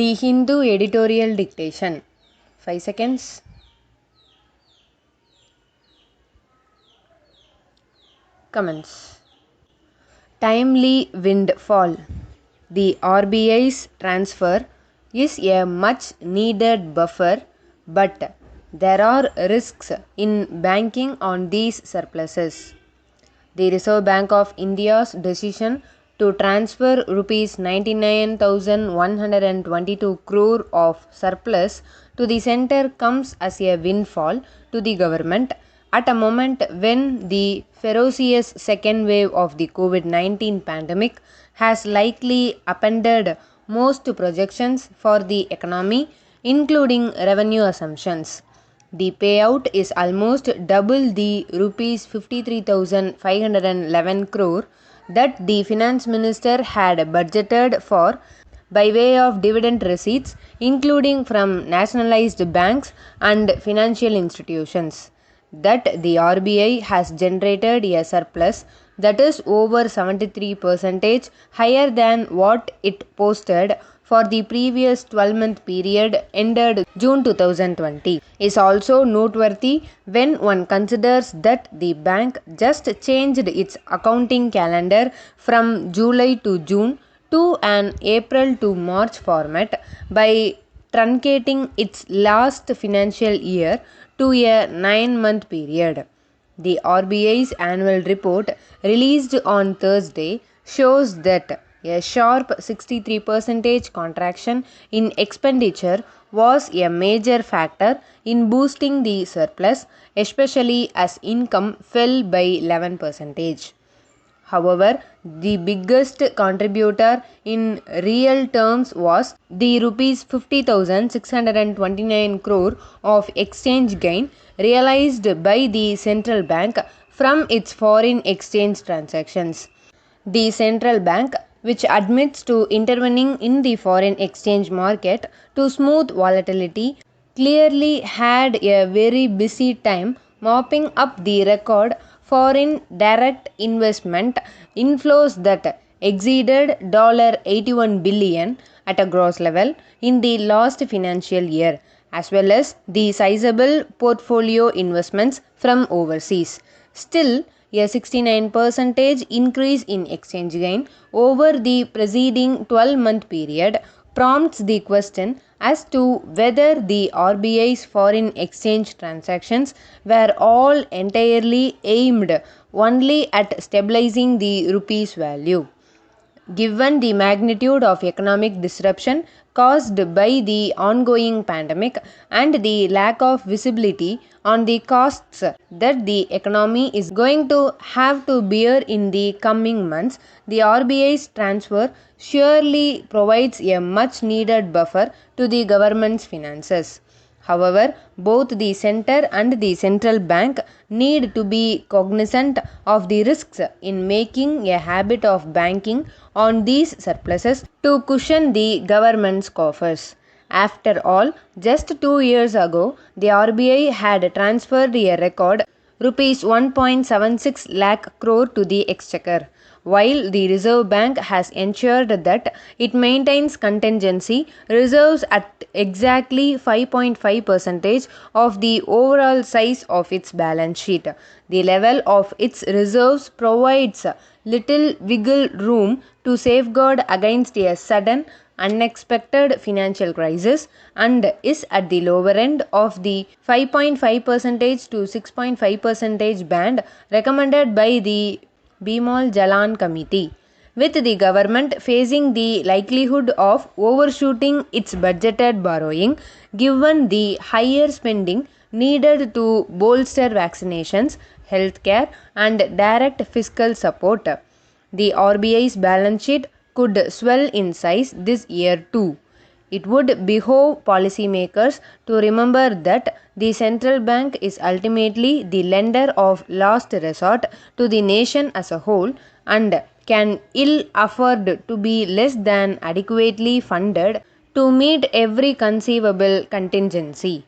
The Hindu Editorial Dictation. 5 seconds. Comments. Timely windfall. The RBI's transfer is a much needed buffer, but there are risks in banking on these surpluses. The Reserve Bank of India's decision to transfer rupees 99,122 crore of surplus to the centre comes as a windfall to the government at a moment when the ferocious second wave of the COVID-19 pandemic has likely upended most projections for the economy, including revenue assumptions. The payout is almost double the rupees 53,511 crore that the finance minister had budgeted for by way of dividend receipts, including from nationalized banks and financial institutions. That the RBI has generated a surplus that is over 73% higher than what it posted for the previous 12-month period ended June 2020 is also noteworthy when one considers that the bank just changed its accounting calendar from July to June to an April to March format by truncating its last financial year to a 9-month period. The RBI's annual report released on Thursday shows that a sharp 63% contraction in expenditure was a major factor in boosting the surplus, especially as income fell by 11%. However, the biggest contributor in real terms was the rupees 50,629 crore of exchange gain realized by the central bank from its foreign exchange transactions. The central bank, which admits to intervening in the foreign exchange market to smooth volatility, clearly had a very busy time mopping up the record foreign direct investment inflows that exceeded $81 billion at a gross level in the last financial year, as well as the sizable portfolio investments from overseas. Still, a 69% increase in exchange gain over the preceding 12-month period prompts the question as to whether the RBI's foreign exchange transactions were all entirely aimed only at stabilizing the rupee's value. Given the magnitude of economic disruption caused by the ongoing pandemic and the lack of visibility on the costs that the economy is going to have to bear in the coming months, the RBI's transfer surely provides a much needed buffer to the government's finances. However, both the centre and the central bank need to be cognizant of the risks in making a habit of banking on these surpluses to cushion the government's coffers. After all, just 2 years ago, the RBI had transferred a record rupees 1.76 lakh crore to the exchequer, while the Reserve Bank has ensured that it maintains contingency reserves at exactly 5.5% of the overall size of its balance sheet. The level of its reserves provides little wiggle room to safeguard against a sudden unexpected financial crisis and is at the lower end of the 5.5% to 6.5% band recommended by the Bimal Jalan Committee, with the government facing the likelihood of overshooting its budgeted borrowing given the higher spending needed to bolster vaccinations, healthcare, and direct fiscal support. The RBI's balance sheet could swell in size this year too. It would behoove policymakers to remember that the central bank is ultimately the lender of last resort to the nation as a whole and can ill afford to be less than adequately funded to meet every conceivable contingency.